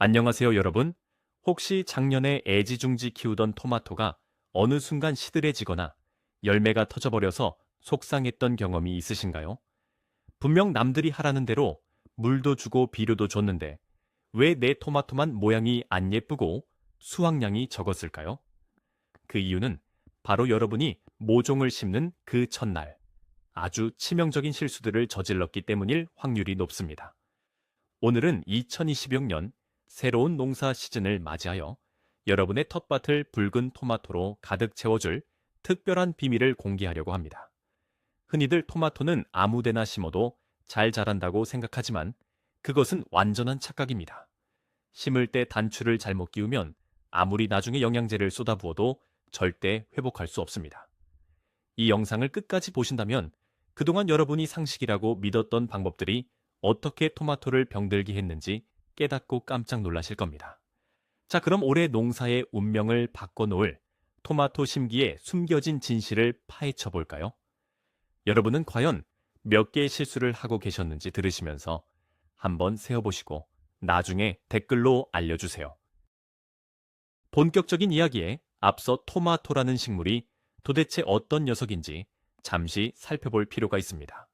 안녕하세요, 여러분. 혹시 작년에 애지중지 키우던 토마토가 어느 순간 시들해지거나 열매가 터져버려서 속상했던 경험이 있으신가요? 분명 남들이 하라는 대로 물도 주고 비료도 줬는데 왜 내 토마토만 모양이 안 예쁘고 수확량이 적었을까요? 그 이유는 바로 여러분이 모종을 심는 그 첫날 아주 치명적인 실수들을 저질렀기 때문일 확률이 높습니다. 오늘은 2026년 새로운 농사 시즌을 맞이하여 여러분의 텃밭을 붉은 토마토로 가득 채워줄 특별한 비밀을 공개하려고 합니다. 흔히들 토마토는 아무데나 심어도 잘 자란다고 생각하지만 그것은 완전한 착각입니다. 심을 때 단추를 잘못 끼우면 아무리 나중에 영양제를 쏟아부어도 절대 회복할 수 없습니다. 이 영상을 끝까지 보신다면 그동안 여러분이 상식이라고 믿었던 방법들이 어떻게 토마토를 병들게 했는지 깨닫고 깜짝 놀라실 겁니다. 자, 그럼 올해 농사의 운명을 바꿔놓을 토마토 심기에 숨겨진 진실을 파헤쳐 볼까요? 여러분은 과연 몇 개의 실수를 하고 계셨는지 들으시면서 한번 세어보시고 나중에 댓글로 알려주세요. 본격적인 이야기에 앞서 토마토라는 식물이 도대체 어떤 녀석인지 잠시 살펴볼 필요가 있습니다.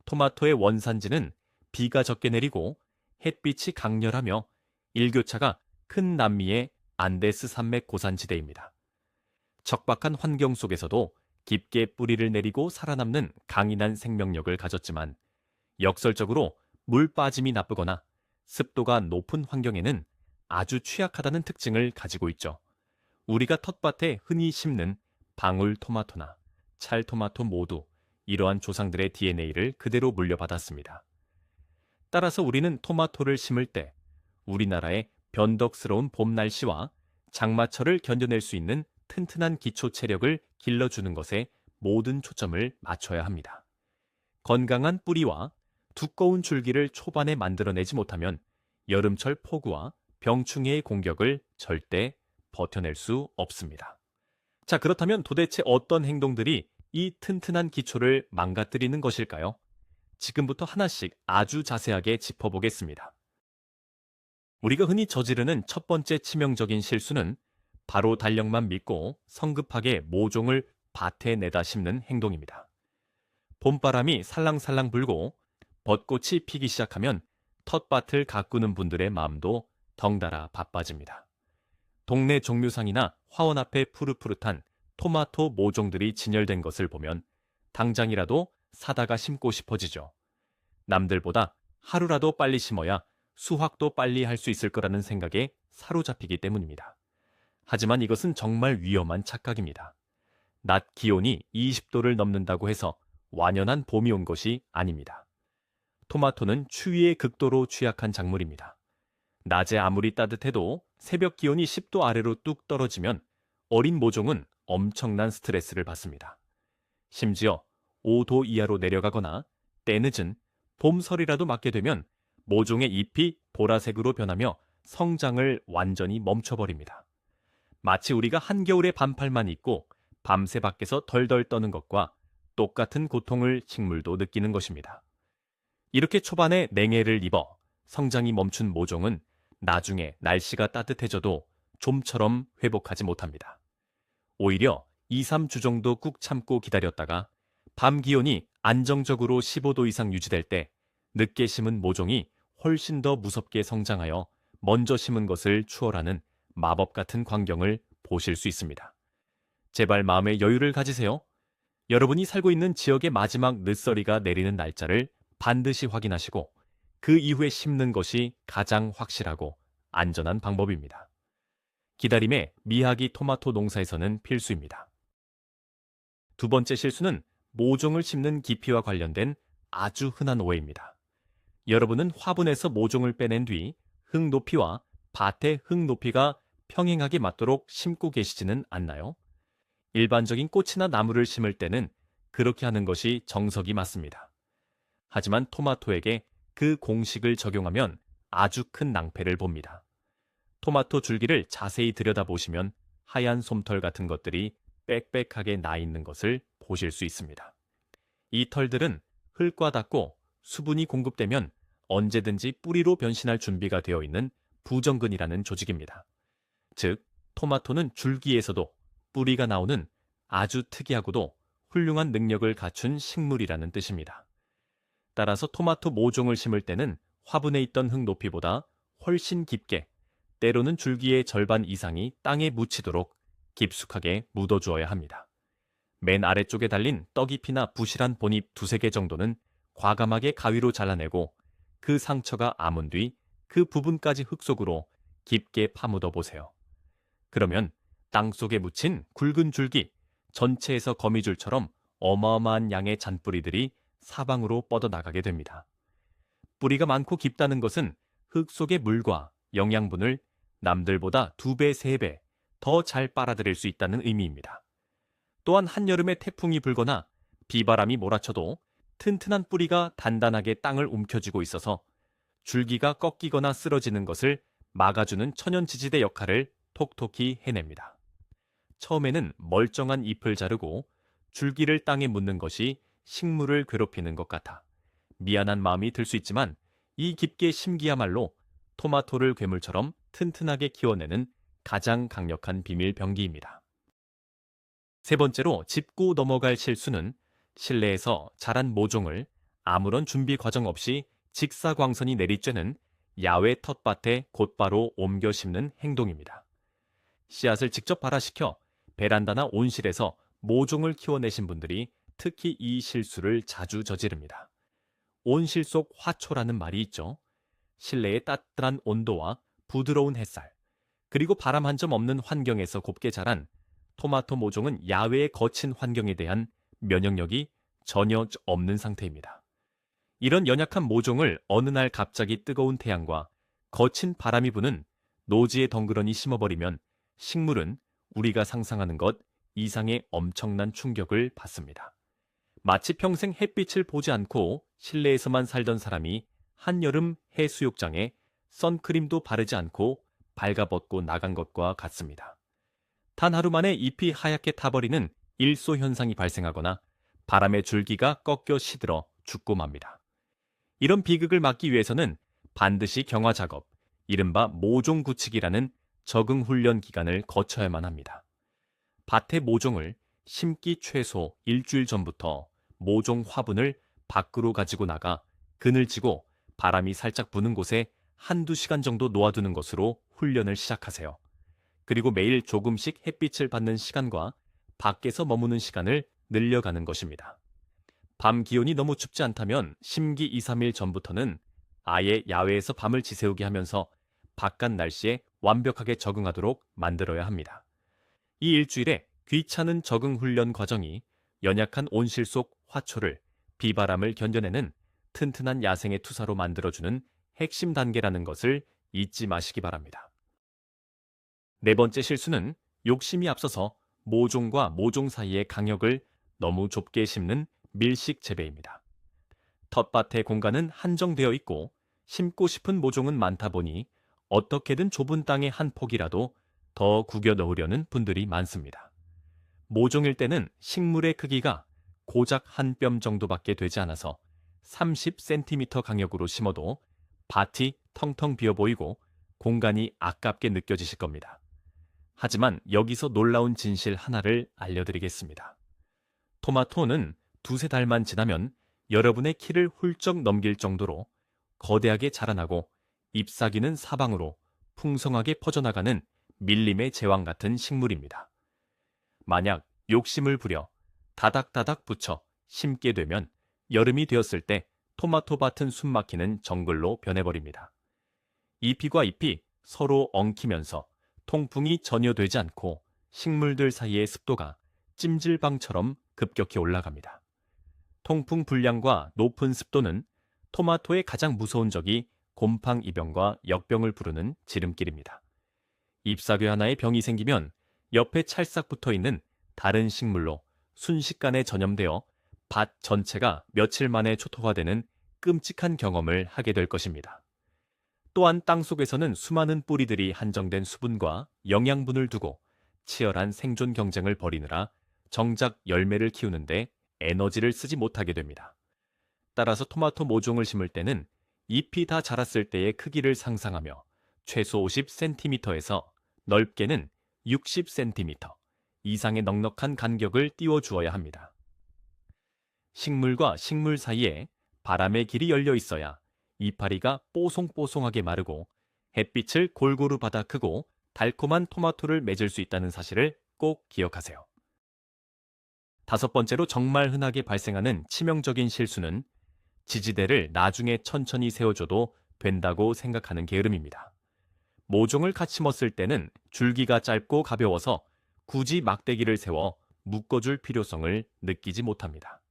토마토의 원산지는 비가 적게 내리고 햇빛이 강렬하며 일교차가 큰 남미의 안데스 산맥 고산지대입니다. 척박한 환경 속에서도 깊게 뿌리를 내리고 살아남는 강인한 생명력을 가졌지만 역설적으로 물 빠짐이 나쁘거나 습도가 높은 환경에는 아주 취약하다는 특징을 가지고 있죠. 우리가 텃밭에 흔히 심는 방울토마토나 찰토마토 모두 이러한 조상들의 DNA를 그대로 물려받았습니다. 따라서 우리는 토마토를 심을 때 우리나라의 변덕스러운 봄 날씨와 장마철을 견뎌낼 수 있는 튼튼한 기초 체력을 길러주는 것에 모든 초점을 맞춰야 합니다. 건강한 뿌리와 두꺼운 줄기를 초반에 만들어내지 못하면 여름철 폭우와 병충해의 공격을 절대 버텨낼 수 없습니다. 자, 그렇다면 도대체 어떤 행동들이 이 튼튼한 기초를 망가뜨리는 것일까요? 지금부터 하나씩 아주 자세하게 짚어보겠습니다. 우리가 흔히 저지르는 첫 번째 치명적인 실수는 바로 달력만 믿고 성급하게 모종을 밭에 내다 심는 행동입니다. 봄바람이 살랑살랑 불고 벚꽃이 피기 시작하면 텃밭을 가꾸는 분들의 마음도 덩달아 바빠집니다. 동네 종묘상이나 화원 앞에 푸릇푸릇한 토마토 모종들이 진열된 것을 보면 당장이라도 사다가 심고 싶어지죠. 남들보다 하루라도 빨리 심어야 수확도 빨리 할 수 있을 거라는 생각에 사로잡히기 때문입니다. 하지만 이것은 정말 위험한 착각입니다. 낮 기온이 20도를 넘는다고 해서 완연한 봄이 온 것이 아닙니다. 토마토는 추위에 극도로 취약한 작물입니다. 낮에 아무리 따뜻해도 새벽 기온이 10도 아래로 뚝 떨어지면 어린 모종은 엄청난 스트레스를 받습니다. 심지어 5도 이하로 내려가거나 때늦은 봄설이라도 맞게 되면 모종의 잎이 보라색으로 변하며 성장을 완전히 멈춰버립니다. 마치 우리가 한겨울에 반팔만 입고 밤새 밖에서 덜덜 떠는 것과 똑같은 고통을 식물도 느끼는 것입니다. 이렇게 초반에 냉해를 입어 성장이 멈춘 모종은 나중에 날씨가 따뜻해져도 좀처럼 회복하지 못합니다. 오히려 2, 3주 정도 꾹 참고 기다렸다가 밤 기온이 안정적으로 15도 이상 유지될 때 늦게 심은 모종이 훨씬 더 무섭게 성장하여 먼저 심은 것을 추월하는 마법 같은 광경을 보실 수 있습니다. 제발 마음의 여유를 가지세요. 여러분이 살고 있는 지역의 마지막 늦서리가 내리는 날짜를 반드시 확인하시고 그 이후에 심는 것이 가장 확실하고 안전한 방법입니다. 기다림의 미하기 토마토 농사에서는 필수입니다. 두 번째 실수는 모종을 심는 깊이와 관련된 아주 흔한 오해입니다. 여러분은 화분에서 모종을 빼낸 뒤 흙 높이와 밭의 흙 높이가 평행하게 맞도록 심고 계시지는 않나요? 일반적인 꽃이나 나무를 심을 때는 그렇게 하는 것이 정석이 맞습니다. 하지만 토마토에게 그 공식을 적용하면 아주 큰 낭패를 봅니다. 토마토 줄기를 자세히 들여다보시면 하얀 솜털 같은 것들이 빽빽하게 나 있는 것을 보실 수 있습니다. 이 털들은 흙과 닿고 수분이 공급되면 언제든지 뿌리로 변신할 준비가 되어 있는 부정근이라는 조직입니다. 즉, 토마토는 줄기에서도 뿌리가 나오는 아주 특이하고도 훌륭한 능력을 갖춘 식물이라는 뜻입니다. 따라서 토마토 모종을 심을 때는 화분에 있던 흙 높이보다 훨씬 깊게, 때로는 줄기의 절반 이상이 땅에 묻히도록 깊숙하게 묻어주어야 합니다. 맨 아래쪽에 달린 떡잎이나 부실한 본잎 두세 개 정도는 과감하게 가위로 잘라내고 그 상처가 아문 뒤 그 부분까지 흙 속으로 깊게 파묻어 보세요. 그러면 땅속에 묻힌 굵은 줄기, 전체에서 거미줄처럼 어마어마한 양의 잔뿌리들이 사방으로 뻗어나가게 됩니다. 뿌리가 많고 깊다는 것은 흙 속의 물과 영양분을 남들보다 2배, 3배 더 잘 빨아들일 수 있다는 의미입니다. 또한 한여름에 태풍이 불거나 비바람이 몰아쳐도 튼튼한 뿌리가 단단하게 땅을 움켜쥐고 있어서 줄기가 꺾이거나 쓰러지는 것을 막아주는 천연지지대 역할을 톡톡히 해냅니다. 처음에는 멀쩡한 잎을 자르고 줄기를 땅에 묻는 것이 식물을 괴롭히는 것 같아 미안한 마음이 들 수 있지만 이 깊게 심기야말로 토마토를 괴물처럼 튼튼하게 키워내는 가장 강력한 비밀 병기입니다. 세 번째로 짚고 넘어갈 실수는 실내에서 자란 모종을 아무런 준비 과정 없이 직사광선이 내리쬐는 야외 텃밭에 곧바로 옮겨 심는 행동입니다. 씨앗을 직접 발화시켜 베란다나 온실에서 모종을 키워내신 분들이 특히 이 실수를 자주 저지릅니다. 온실 속 화초라는 말이 있죠. 실내의 따뜻한 온도와 부드러운 햇살, 그리고 바람 한 점 없는 환경에서 곱게 자란 토마토 모종은 야외의 거친 환경에 대한 면역력이 전혀 없는 상태입니다. 이런 연약한 모종을 어느 날 갑자기 뜨거운 태양과 거친 바람이 부는 노지에 덩그러니 심어버리면 식물은 우리가 상상하는 것 이상의 엄청난 충격을 받습니다. 마치 평생 햇빛을 보지 않고 실내에서만 살던 사람이 한여름 해수욕장에 선크림도 바르지 않고 발가벗고 나간 것과 같습니다. 단 하루 만에 잎이 하얗게 타버리는 일소 현상이 발생하거나 바람의 줄기가 꺾여 시들어 죽고 맙니다. 이런 비극을 막기 위해서는 반드시 경화 작업, 이른바 모종 굳히기라는 적응 훈련 기간을 거쳐야만 합니다. 밭의 모종을 심기 최소 일주일 전부터 모종 화분을 밖으로 가지고 나가 그늘지고 바람이 살짝 부는 곳에 한두 시간 정도 놓아두는 것으로 훈련을 시작하세요. 그리고 매일 조금씩 햇빛을 받는 시간과 밖에서 머무는 시간을 늘려가는 것입니다. 밤 기온이 너무 춥지 않다면 심기 2, 3일 전부터는 아예 야외에서 밤을 지새우게 하면서 바깥 날씨에 완벽하게 적응하도록 만들어야 합니다. 이 일주일에 귀찮은 적응 훈련 과정이 연약한 온실 속 화초를 비바람을 견뎌내는 튼튼한 야생의 투사로 만들어주는 핵심 단계라는 것을 잊지 마시기 바랍니다. 네 번째 실수는 욕심이 앞서서 모종과 모종 사이의 간격을 너무 좁게 심는 밀식 재배입니다. 텃밭의 공간은 한정되어 있고 심고 싶은 모종은 많다 보니 어떻게든 좁은 땅의 한 폭이라도 더 구겨 넣으려는 분들이 많습니다. 모종일 때는 식물의 크기가 고작 한 뼘 정도밖에 되지 않아서 30cm 간격으로 심어도 밭이 텅텅 비어 보이고 공간이 아깝게 느껴지실 겁니다. 하지만 여기서 놀라운 진실 하나를 알려드리겠습니다. 토마토는 두세 달만 지나면 여러분의 키를 훌쩍 넘길 정도로 거대하게 자라나고 잎사귀는 사방으로 풍성하게 퍼져나가는 밀림의 제왕 같은 식물입니다. 만약 욕심을 부려 다닥다닥 붙여 심게 되면 여름이 되었을 때 토마토 밭은 숨막히는 정글로 변해버립니다. 잎과 잎이 서로 엉키면서 통풍이 전혀 되지 않고 식물들 사이의 습도가 찜질방처럼 급격히 올라갑니다. 통풍 불량과 높은 습도는 토마토의 가장 무서운 적이 곰팡이병과 역병을 부르는 지름길입니다. 잎사귀 하나에 병이 생기면 옆에 찰싹 붙어있는 다른 식물로 순식간에 전염되어 밭 전체가 며칠 만에 초토화되는 끔찍한 경험을 하게 될 것입니다. 또한 땅속에서는 수많은 뿌리들이 한정된 수분과 영양분을 두고 치열한 생존 경쟁을 벌이느라 정작 열매를 키우는데 에너지를 쓰지 못하게 됩니다. 따라서 토마토 모종을 심을 때는 잎이 다 자랐을 때의 크기를 상상하며 최소 50cm에서 넓게는 60cm 이상의 넉넉한 간격을 띄워주어야 합니다. 식물과 식물 사이에 바람의 길이 열려 있어야 이파리가 뽀송뽀송하게 마르고 햇빛을 골고루 받아 크고 달콤한 토마토를 맺을 수 있다는 사실을 꼭 기억하세요. 다섯 번째로 정말 흔하게 발생하는 치명적인 실수는 지지대를 나중에 천천히 세워줘도 된다고 생각하는 게으름입니다. 모종을 같이 심었을 때는 줄기가 짧고 가벼워서 굳이 막대기를 세워 묶어줄 필요성을 느끼지 못합니다.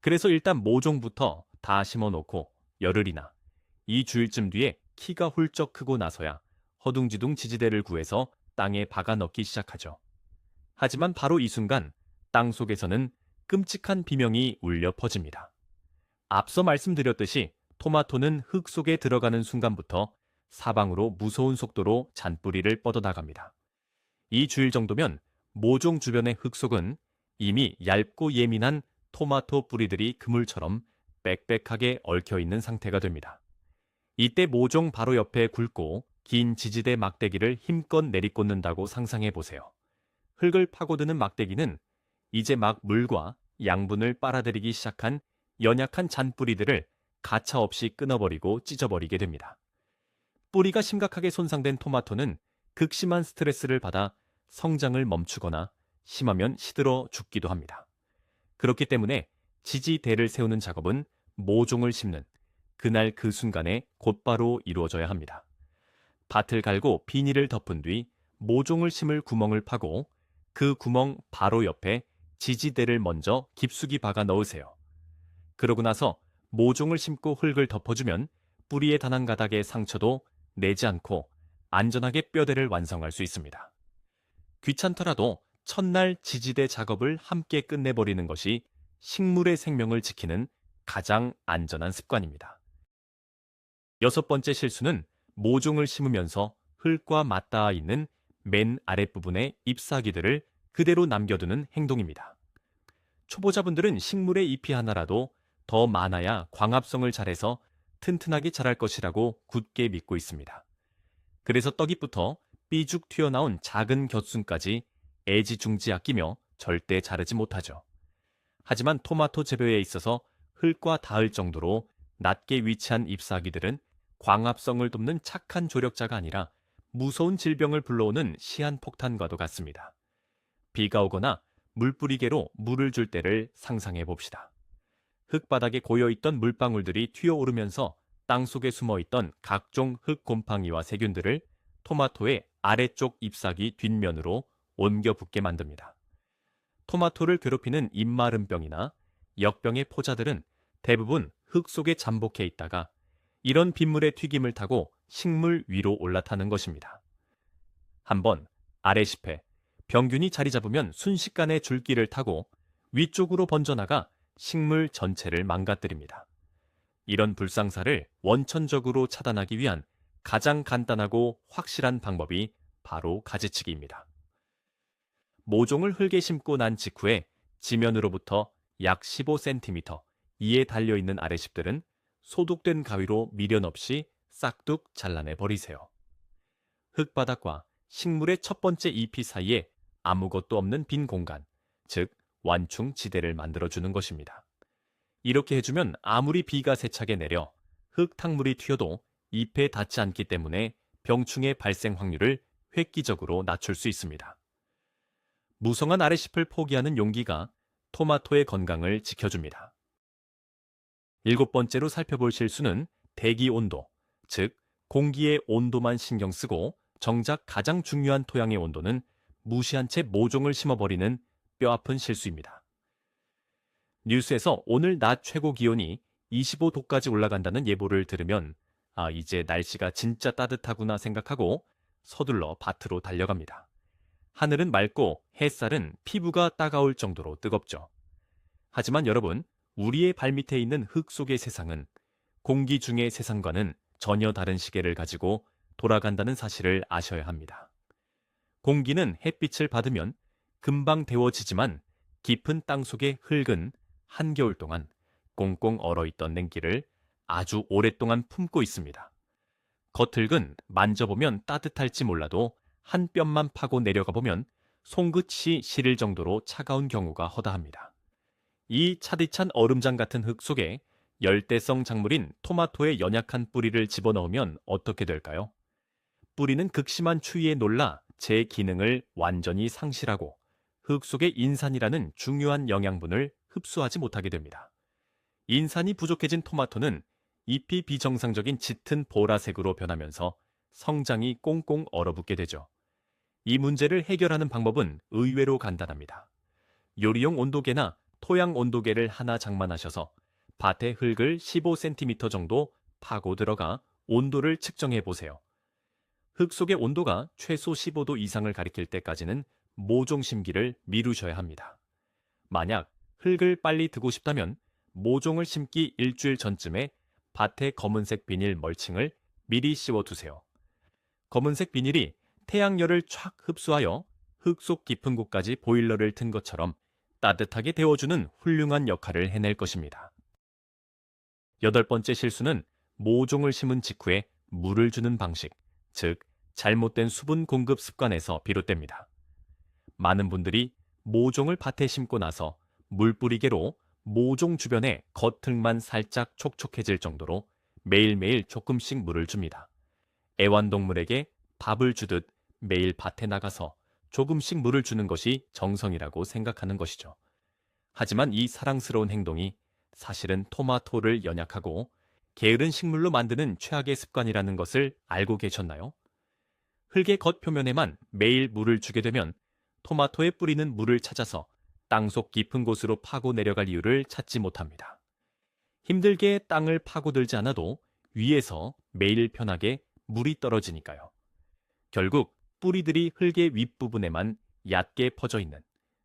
그래서 일단 모종부터 다 심어놓고 열흘이나 2주일쯤 뒤에 키가 훌쩍 크고 나서야 허둥지둥 지지대를 구해서 땅에 박아 넣기 시작하죠. 하지만 바로 이 순간 땅 속에서는 끔찍한 비명이 울려 퍼집니다. 앞서 말씀드렸듯이 토마토는 흙 속에 들어가는 순간부터 사방으로 무서운 속도로 잔뿌리를 뻗어나갑니다. 2주일 정도면 모종 주변의 흙 속은 이미 얇고 예민한 토마토 뿌리들이 그물처럼 빽빽하게 얽혀있는 상태가 됩니다. 이때 모종 바로 옆에 굵고 긴 지지대 막대기를 힘껏 내리꽂는다고 상상해 보세요. 흙을 파고드는 막대기는 이제 막 물과 양분을 빨아들이기 시작한 연약한 잔뿌리들을 가차없이 끊어버리고 찢어버리게 됩니다. 뿌리가 심각하게 손상된 토마토는 극심한 스트레스를 받아 성장을 멈추거나 심하면 시들어 죽기도 합니다. 그렇기 때문에 지지대를 세우는 작업은 모종을 심는 그날 그 순간에 곧바로 이루어져야 합니다. 밭을 갈고 비닐을 덮은 뒤 모종을 심을 구멍을 파고 그 구멍 바로 옆에 지지대를 먼저 깊숙이 박아 넣으세요. 그러고 나서 모종을 심고 흙을 덮어주면 뿌리에 단 한 가닥의 상처도 내지 않고 안전하게 뼈대를 완성할 수 있습니다. 귀찮더라도 첫날 지지대 작업을 함께 끝내버리는 것이 식물의 생명을 지키는 가장 안전한 습관입니다. 여섯 번째 실수는 모종을 심으면서 흙과 맞닿아 있는 맨 아랫부분의 잎사귀들을 그대로 남겨두는 행동입니다. 초보자분들은 식물의 잎이 하나라도 더 많아야 광합성을 잘해서 튼튼하게 자랄 것이라고 굳게 믿고 있습니다. 그래서 떡잎부터 삐죽 튀어나온 작은 곁순까지 애지중지 아끼며 절대 자르지 못하죠. 하지만 토마토 재배에 있어서 흙과 닿을 정도로 낮게 위치한 잎사귀들은 광합성을 돕는 착한 조력자가 아니라 무서운 질병을 불러오는 시한폭탄과도 같습니다. 비가 오거나 물뿌리개로 물을 줄 때를 상상해 봅시다. 흙바닥에 고여있던 물방울들이 튀어오르면서 땅속에 숨어있던 각종 흙곰팡이와 세균들을 토마토의 아래쪽 잎사귀 뒷면으로 옮겨 붙게 만듭니다. 토마토를 괴롭히는 잎마름병이나 역병의 포자들은 대부분 흙 속에 잠복해 있다가 이런 빗물의 튀김을 타고 식물 위로 올라타는 것입니다. 한번 아래잎에 병균이 자리 잡으면 순식간에 줄기를 타고 위쪽으로 번져나가 식물 전체를 망가뜨립니다. 이런 불상사를 원천적으로 차단하기 위한 가장 간단하고 확실한 방법이 바로 가지치기입니다. 모종을 흙에 심고 난 직후에 지면으로부터 약 15cm 이에 달려있는 아래잎들은 소독된 가위로 미련 없이 싹둑 잘라내 버리세요. 흙바닥과 식물의 첫 번째 잎이 사이에 아무것도 없는 빈 공간, 즉 완충 지대를 만들어주는 것입니다. 이렇게 해주면 아무리 비가 세차게 내려 흙탕물이 튀어도 잎에 닿지 않기 때문에 병충해 발생 확률을 획기적으로 낮출 수 있습니다. 무성한 아래잎을 포기하는 용기가 토마토의 건강을 지켜줍니다. 일곱 번째로 살펴볼 실수는 대기 온도, 즉 공기의 온도만 신경 쓰고 정작 가장 중요한 토양의 온도는 무시한 채 모종을 심어버리는 뼈아픈 실수입니다. 뉴스에서 오늘 낮 최고 기온이 25도까지 올라간다는 예보를 들으면 이제 날씨가 진짜 따뜻하구나 생각하고 서둘러 밭으로 달려갑니다. 하늘은 맑고 햇살은 피부가 따가울 정도로 뜨겁죠. 하지만 여러분, 우리의 발밑에 있는 흙 속의 세상은 공기 중의 세상과는 전혀 다른 시계를 가지고 돌아간다는 사실을 아셔야 합니다. 공기는 햇빛을 받으면 금방 데워지지만 깊은 땅 속의 흙은 한겨울 동안 꽁꽁 얼어있던 냉기를 아주 오랫동안 품고 있습니다. 겉흙은 만져보면 따뜻할지 몰라도 한 뼘만 파고 내려가 보면 손끝이 시릴 정도로 차가운 경우가 허다합니다. 이 차디찬 얼음장 같은 흙 속에 열대성 작물인 토마토의 연약한 뿌리를 집어넣으면 어떻게 될까요? 뿌리는 극심한 추위에 놀라 제 기능을 완전히 상실하고 흙 속의 인산이라는 중요한 영양분을 흡수하지 못하게 됩니다. 인산이 부족해진 토마토는 잎이 비정상적인 짙은 보라색으로 변하면서 성장이 꽁꽁 얼어붙게 되죠. 이 문제를 해결하는 방법은 의외로 간단합니다. 요리용 온도계나 토양 온도계를 하나 장만하셔서 밭의 흙을 15cm 정도 파고 들어가 온도를 측정해 보세요. 흙 속의 온도가 최소 15도 이상을 가리킬 때까지는 모종 심기를 미루셔야 합니다. 만약 흙을 빨리 드고 싶다면 모종을 심기 일주일 전쯤에 밭에 검은색 비닐 멀칭을 미리 씌워두세요. 검은색 비닐이 태양열을 촥 흡수하여 흙 속 깊은 곳까지 보일러를 튼 것처럼 따뜻하게 데워주는 훌륭한 역할을 해낼 것입니다. 8번째 실수는 모종을 심은 직후에 물을 주는 방식, 즉 잘못된 수분 공급 습관에서 비롯됩니다. 많은 분들이 모종을 밭에 심고 나서 물뿌리개로 모종 주변에 겉흙만 살짝 촉촉해질 정도로 매일매일 조금씩 물을 줍니다. 애완동물에게 밥을 주듯 매일 밭에 나가서 조금씩 물을 주는 것이 정성이라고 생각하는 것이죠. 하지만 이 사랑스러운 행동이 사실은 토마토를 연약하고 게으른 식물로 만드는 최악의 습관이라는 것을 알고 계셨나요? 흙의 겉표면에만 매일 물을 주게 되면 토마토의 뿌리는 물을 찾아서 땅속 깊은 곳으로 파고 내려갈 이유를 찾지 못합니다. 힘들게 땅을 파고들지 않아도 위에서 매일 편하게 물이 떨어지니까요. 결국 뿌리들이 흙의 윗부분에만 얕게 퍼져 있는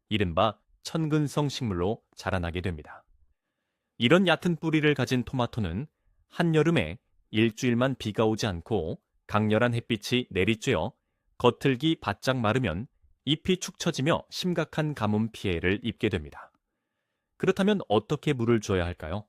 이른바 천근성 식물로 자라나게 됩니다. 이런 얕은 뿌리를 가진 토마토는 한여름에 일주일만 비가 오지 않고 강렬한 햇빛이 내리쬐어 겉흙이 바짝 마르면 잎이 축 처지며 심각한 가뭄 피해를 입게 됩니다. 그렇다면 어떻게 물을 줘야 할까요?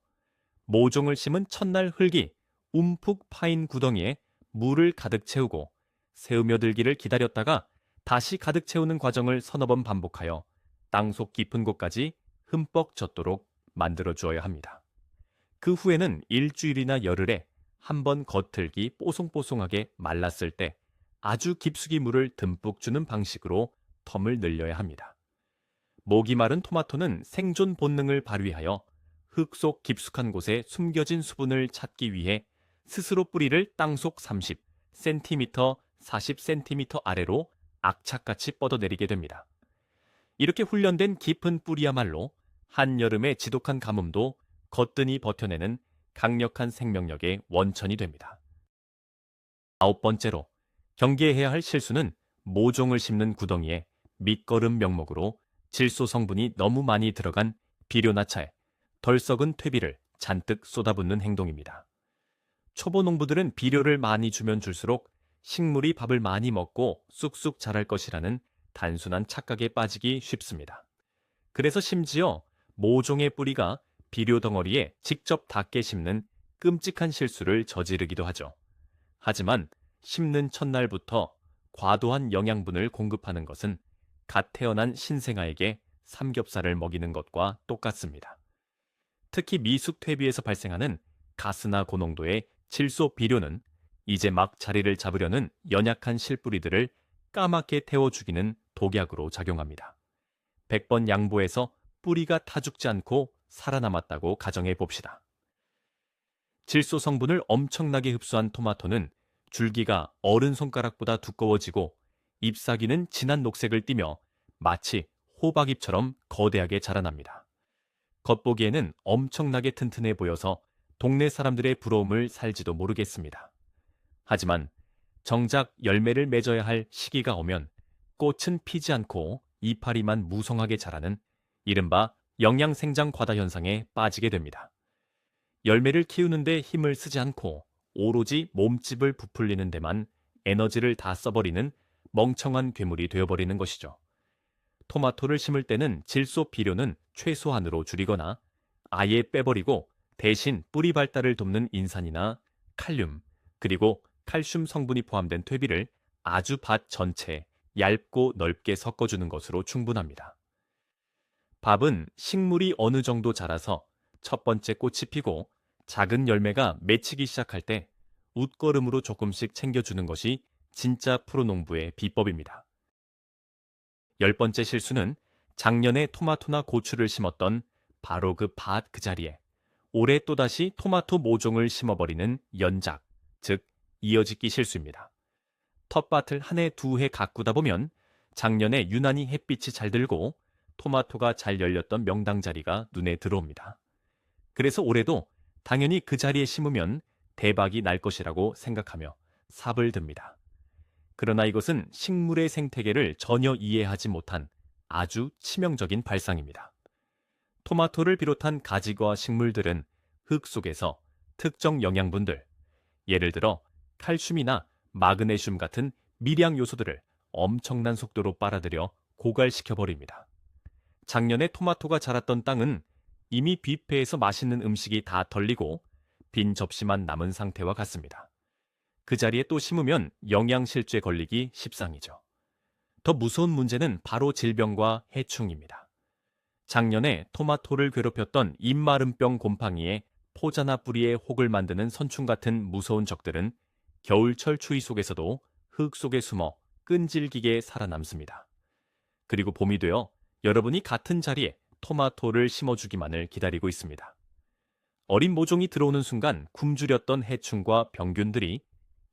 모종을 심은 첫날 흙이 움푹 파인 구덩이에 물을 가득 채우고 새우며들기를 기다렸다가 다시 가득 채우는 과정을 서너 번 반복하여 땅속 깊은 곳까지 흠뻑 젖도록 만들어 주어야 합니다. 그 후에는 일주일이나 열흘에 한 번 겉흙이 뽀송뽀송하게 말랐을 때 아주 깊숙이 물을 듬뿍 주는 방식으로 텀을 늘려야 합니다. 목이 마른 토마토는 생존 본능을 발휘하여 흙 속 깊숙한 곳에 숨겨진 수분을 찾기 위해 스스로 뿌리를 땅속 30cm, 40cm 아래로 악착같이 뻗어내리게 됩니다. 이렇게 훈련된 깊은 뿌리야말로 한여름의 지독한 가뭄도 거뜬히 버텨내는 강력한 생명력의 원천이 됩니다. 9번째로 경계해야 할 실수는 모종을 심는 구덩이에 밑거름 명목으로 질소 성분이 너무 많이 들어간 비료나차에 덜 썩은 퇴비를 잔뜩 쏟아붓는 행동입니다. 초보 농부들은 비료를 많이 주면 줄수록 식물이 밥을 많이 먹고 쑥쑥 자랄 것이라는 단순한 착각에 빠지기 쉽습니다. 그래서 심지어 모종의 뿌리가 비료 덩어리에 직접 닿게 심는 끔찍한 실수를 저지르기도 하죠. 하지만 심는 첫날부터 과도한 영양분을 공급하는 것은 갓 태어난 신생아에게 삼겹살을 먹이는 것과 똑같습니다. 특히 미숙 퇴비에서 발생하는 가스나 고농도의 질소 비료는 이제 막 자리를 잡으려는 연약한 실뿌리들을 까맣게 태워 죽이는 독약으로 작용합니다. 100번 양보해서 뿌리가 타 죽지 않고 살아남았다고 가정해 봅시다. 질소 성분을 엄청나게 흡수한 토마토는 줄기가 어른 손가락보다 두꺼워지고 잎사귀는 진한 녹색을 띠며 마치 호박잎처럼 거대하게 자라납니다. 겉보기에는 엄청나게 튼튼해 보여서 동네 사람들의 부러움을 살지도 모르겠습니다. 하지만 정작 열매를 맺어야 할 시기가 오면 꽃은 피지 않고 이파리만 무성하게 자라는 이른바 영양생장 과다 현상에 빠지게 됩니다. 열매를 키우는데 힘을 쓰지 않고 오로지 몸집을 부풀리는 데만 에너지를 다 써버리는 멍청한 괴물이 되어버리는 것이죠. 토마토를 심을 때는 질소 비료는 최소한으로 줄이거나 아예 빼버리고 대신 뿌리 발달을 돕는 인산이나 칼륨, 그리고 칼슘 성분이 포함된 퇴비를 아주 밭 전체에 얇고 넓게 섞어주는 것으로 충분합니다. 밥은 식물이 어느 정도 자라서 첫 번째 꽃이 피고 작은 열매가 맺히기 시작할 때 웃거름으로 조금씩 챙겨주는 것이 진짜 프로농부의 비법입니다. 10번째 실수는 작년에 토마토나 고추를 심었던 바로 그 밭 그 자리에 올해 또다시 토마토 모종을 심어버리는 연작, 즉 이어짓기 실수입니다. 텃밭을 한 해, 두 해 가꾸다 보면 작년에 유난히 햇빛이 잘 들고 토마토가 잘 열렸던 명당 자리가 눈에 들어옵니다. 그래서 올해도 당연히 그 자리에 심으면 대박이 날 것이라고 생각하며 삽을 듭니다. 그러나 이것은 식물의 생태계를 전혀 이해하지 못한 아주 치명적인 발상입니다. 토마토를 비롯한 가지과 식물들은 흙 속에서 특정 영양분들, 예를 들어 칼슘이나 마그네슘 같은 미량 요소들을 엄청난 속도로 빨아들여 고갈시켜버립니다. 작년에 토마토가 자랐던 땅은 이미 뷔페에서 맛있는 음식이 다 덜리고 빈 접시만 남은 상태와 같습니다. 그 자리에 또 심으면 영양실조에 걸리기 십상이죠. 더 무서운 문제는 바로 질병과 해충입니다. 작년에 토마토를 괴롭혔던 입마름병 곰팡이에 포자나 뿌리에 혹을 만드는 선충 같은 무서운 적들은 겨울철 추위 속에서도 흙 속에 숨어 끈질기게 살아남습니다. 그리고 봄이 되어 여러분이 같은 자리에 토마토를 심어주기만을 기다리고 있습니다. 어린 모종이 들어오는 순간 굶주렸던 해충과 병균들이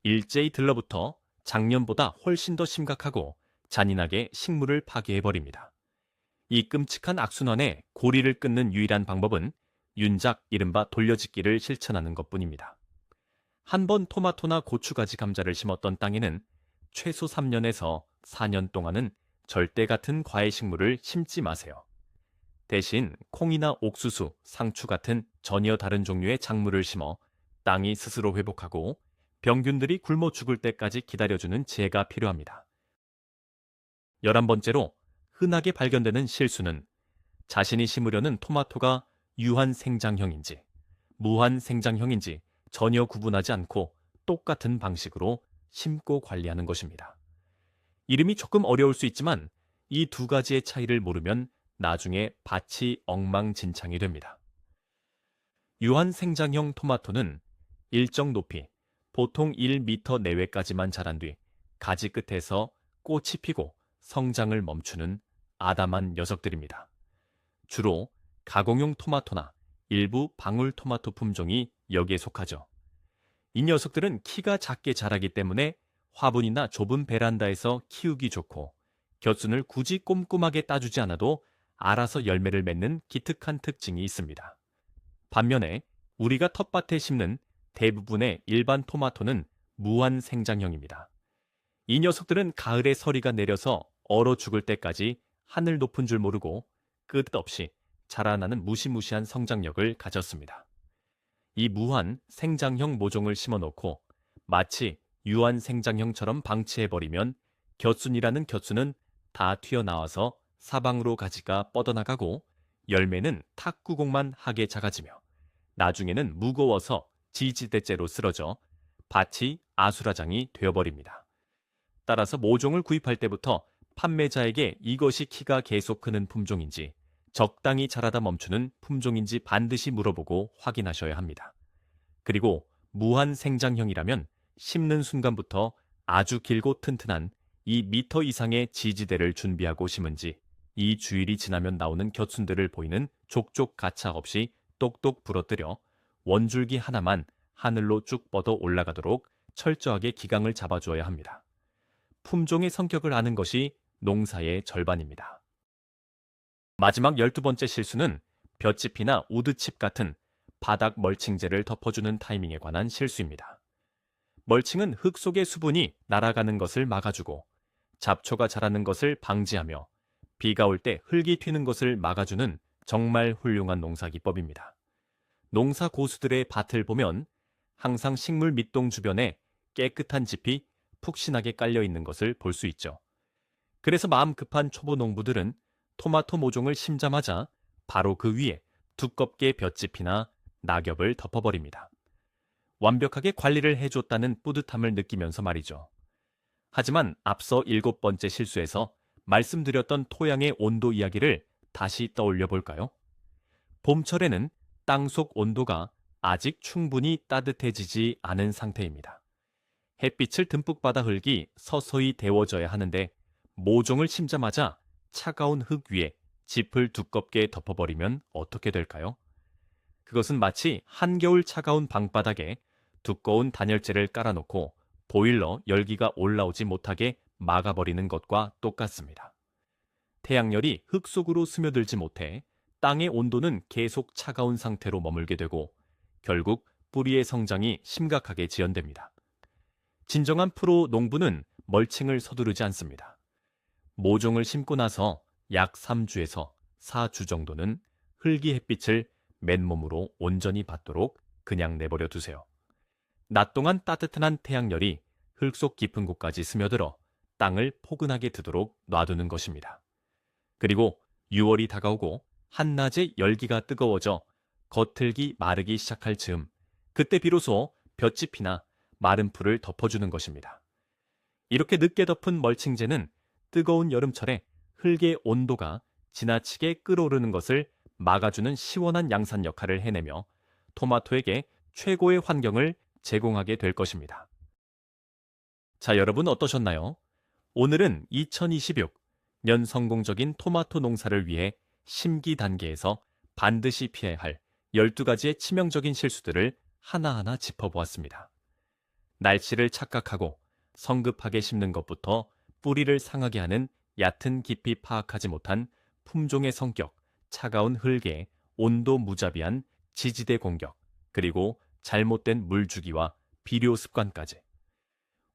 일제히 들러붙어 작년보다 훨씬 더 심각하고 잔인하게 식물을 파괴해버립니다. 이 끔찍한 악순환에 고리를 끊는 유일한 방법은 윤작, 이른바 돌려짓기를 실천하는 것뿐입니다. 한 번 토마토나 고추가지 감자를 심었던 땅에는 최소 3년에서 4년 동안은 절대 같은 과외식물을 심지 마세요. 대신 콩이나 옥수수, 상추 같은 전혀 다른 종류의 작물을 심어 땅이 스스로 회복하고 병균들이 굶어 죽을 때까지 기다려주는 지혜가 필요합니다. 11번째로 흔하게 발견되는 실수는 자신이 심으려는 토마토가 유한 생장형인지 무한 생장형인지 전혀 구분하지 않고 똑같은 방식으로 심고 관리하는 것입니다. 이름이 조금 어려울 수 있지만 이 두 가지의 차이를 모르면 나중에 밭이 엉망진창이 됩니다. 유한 생장형 토마토는 일정 높이, 보통 1m 내외까지만 자란 뒤 가지 끝에서 꽃이 피고 성장을 멈추는 아담한 녀석들입니다. 주로 가공용 토마토나 일부 방울토마토 품종이 여기에 속하죠. 이 녀석들은 키가 작게 자라기 때문에 화분이나 좁은 베란다에서 키우기 좋고 곁순을 굳이 꼼꼼하게 따주지 않아도 알아서 열매를 맺는 기특한 특징이 있습니다. 반면에 우리가 텃밭에 심는 대부분의 일반 토마토는 무한 생장형입니다. 이 녀석들은 가을에 서리가 내려서 얼어 죽을 때까지 하늘 높은 줄 모르고 끝없이 자라나는 무시무시한 성장력을 가졌습니다. 이 무한 생장형 모종을 심어놓고 마치 유한 생장형처럼 방치해버리면 곁순이라는 곁순은 다 튀어나와서 사방으로 가지가 뻗어나가고 열매는 탁구공만 하게 작아지며 나중에는 무거워서 지지대째로 쓰러져 밭이 아수라장이 되어버립니다. 따라서 모종을 구입할 때부터 판매자에게 이것이 키가 계속 크는 품종인지 적당히 자라다 멈추는 품종인지 반드시 물어보고 확인하셔야 합니다. 그리고 무한 생장형이라면 심는 순간부터 아주 길고 튼튼한 2m 이상의 지지대를 준비하고 심은지 이 주일이 지나면 나오는 곁순들을 보이는 족족 가차 없이 똑똑 부러뜨려 원줄기 하나만 하늘로 쭉 뻗어 올라가도록 철저하게 기강을 잡아주어야 합니다. 품종의 성격을 아는 것이 농사의 절반입니다. 마지막 12번째 실수는 볏짚이나 우드칩 같은 바닥 멀칭제를 덮어주는 타이밍에 관한 실수입니다. 멀칭은 흙 속의 수분이 날아가는 것을 막아주고 잡초가 자라는 것을 방지하며 비가 올 때 흙이 튀는 것을 막아주는 정말 훌륭한 농사 기법입니다. 농사 고수들의 밭을 보면 항상 식물 밑동 주변에 깨끗한 짚이 푹신하게 깔려 있는 것을 볼 수 있죠. 그래서 마음 급한 초보 농부들은 토마토 모종을 심자마자 바로 그 위에 두껍게 볏짚이나 낙엽을 덮어버립니다. 완벽하게 관리를 해줬다는 뿌듯함을 느끼면서 말이죠. 하지만 앞서 7번째 실수에서 말씀드렸던 토양의 온도 이야기를 다시 떠올려 볼까요? 봄철에는 땅속 온도가 아직 충분히 따뜻해지지 않은 상태입니다. 햇빛을 듬뿍 받아 흙이 서서히 데워져야 하는데 모종을 심자마자 차가운 흙 위에 짚을 두껍게 덮어버리면 어떻게 될까요? 그것은 마치 한겨울 차가운 방바닥에 두꺼운 단열재를 깔아놓고 보일러 열기가 올라오지 못하게 막아버리는 것과 똑같습니다. 태양열이 흙 속으로 스며들지 못해 땅의 온도는 계속 차가운 상태로 머물게 되고 결국 뿌리의 성장이 심각하게 지연됩니다. 진정한 프로 농부는 멀칭을 서두르지 않습니다. 모종을 심고 나서 약 3주에서 4주 정도는 흙이 햇빛을 맨몸으로 온전히 받도록 그냥 내버려 두세요. 낮 동안 따뜻한 태양열이 흙 속 깊은 곳까지 스며들어 땅을 포근하게 두도록 놔두는 것입니다. 그리고 6월이 다가오고 한낮에 열기가 뜨거워져 겉흙이 마르기 시작할 즈음, 그때 비로소 볏짚이나 마른 풀을 덮어주는 것입니다. 이렇게 늦게 덮은 멀칭제는 뜨거운 여름철에 흙의 온도가 지나치게 끓어오르는 것을 막아주는 시원한 양산 역할을 해내며 토마토에게 최고의 환경을 제공하게 될 것입니다. 자, 여러분 어떠셨나요? 오늘은 2026년 성공적인 토마토 농사를 위해 심기 단계에서 반드시 피해야 할 12가지의 치명적인 실수들을 하나하나 짚어보았습니다. 날씨를 착각하고 성급하게 심는 것부터 뿌리를 상하게 하는 얕은 깊이 파악하지 못한 품종의 성격, 차가운 흙에 온도 무자비한 지지대 공격, 그리고 잘못된 물주기와 비료 습관까지.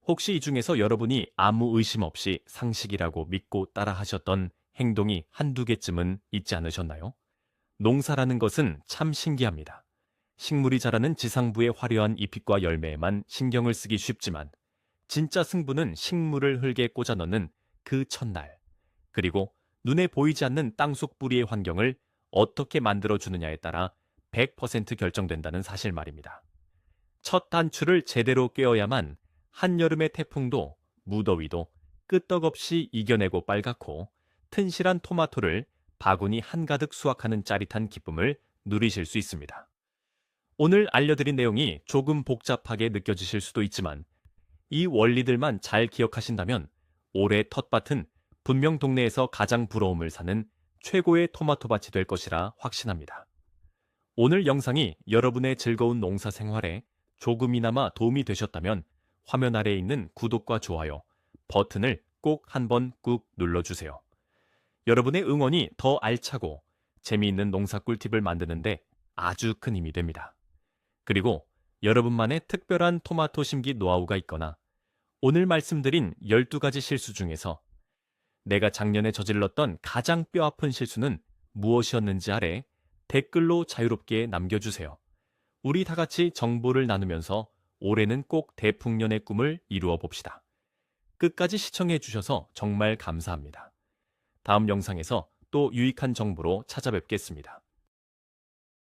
혹시 이 중에서 여러분이 아무 의심 없이 상식이라고 믿고 따라 하셨던 행동이 한두 개쯤은 있지 않으셨나요? 농사라는 것은 참 신기합니다. 식물이 자라는 지상부의 화려한 잎과 열매에만 신경을 쓰기 쉽지만 진짜 승부는 식물을 흙에 꽂아 넣는 그 첫날, 그리고 눈에 보이지 않는 땅속 뿌리의 환경을 어떻게 만들어주느냐에 따라 100% 결정된다는 사실 말입니다. 첫 단추를 제대로 꿰어야만 한여름의 태풍도 무더위도 끄떡없이 이겨내고 빨갛고 튼실한 토마토를 바구니 한가득 수확하는 짜릿한 기쁨을 누리실 수 있습니다. 오늘 알려드린 내용이 조금 복잡하게 느껴지실 수도 있지만 이 원리들만 잘 기억하신다면 올해 텃밭은 분명 동네에서 가장 부러움을 사는 최고의 토마토 밭이 될 것이라 확신합니다. 오늘 영상이 여러분의 즐거운 농사 생활에 조금이나마 도움이 되셨다면 화면 아래에 있는 구독과 좋아요 버튼을 꼭 한번 꾹 눌러주세요. 여러분의 응원이 더 알차고 재미있는 농사 꿀팁을 만드는데 아주 큰 힘이 됩니다. 그리고 여러분만의 특별한 토마토 심기 노하우가 있거나 오늘 말씀드린 12가지 실수 중에서 내가 작년에 저질렀던 가장 뼈아픈 실수는 무엇이었는지 아래 댓글로 자유롭게 남겨주세요. 우리 다 같이 정보를 나누면서 올해는 꼭 대풍년의 꿈을 이루어 봅시다. 끝까지 시청해 주셔서 정말 감사합니다. 다음 영상에서 또 유익한 정보로 찾아뵙겠습니다.